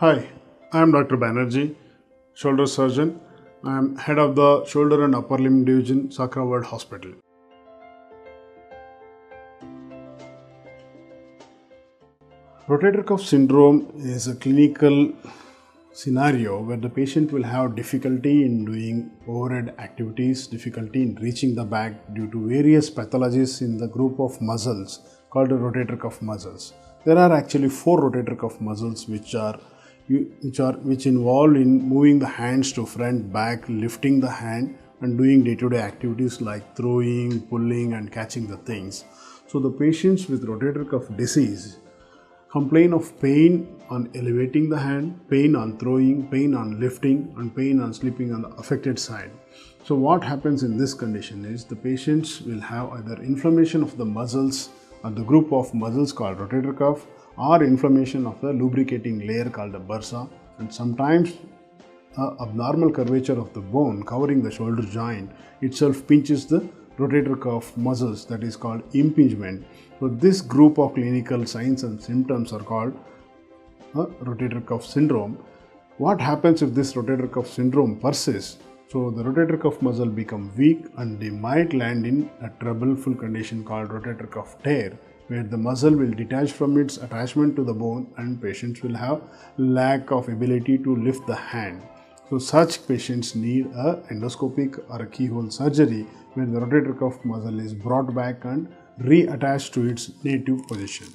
Hi, I am Dr. Banarji, shoulder surgeon. I am head of the Shoulder and Upperlimb Division, Sakra World Hospital. Rotator cuff syndrome is a clinical scenario where the patient will have difficulty in doing overhead activities, difficulty in reaching the back due to various pathologies in the group of muscles called the rotator cuff muscles. There are actually 4 rotator cuff muscles which involve in moving the hands to front, back, lifting the hand and doing day-to-day activities like throwing, pulling and catching the things. So the patients with rotator cuff disease complain of pain on elevating the hand, pain on throwing, pain on lifting and pain on sleeping on the affected side. So what happens in this condition is the patients will have either inflammation of the muscles or the group of muscles called rotator cuff or inflammation of the lubricating layer called the bursa, and sometimes abnormal curvature of the bone covering the shoulder joint itself pinches the rotator cuff muscles, that is called impingement. So this group of clinical signs and symptoms are called rotator cuff syndrome. What happens if this rotator cuff syndrome persists? So the rotator cuff muscle become weak and they might land in a troubleful condition called rotator cuff tear, where the muscle will detach from its attachment to the bone and patients will have lack of ability to lift the hand. So such patients need a endoscopic or a keyhole surgery where the rotator cuff muscle is brought back and reattached to its native position.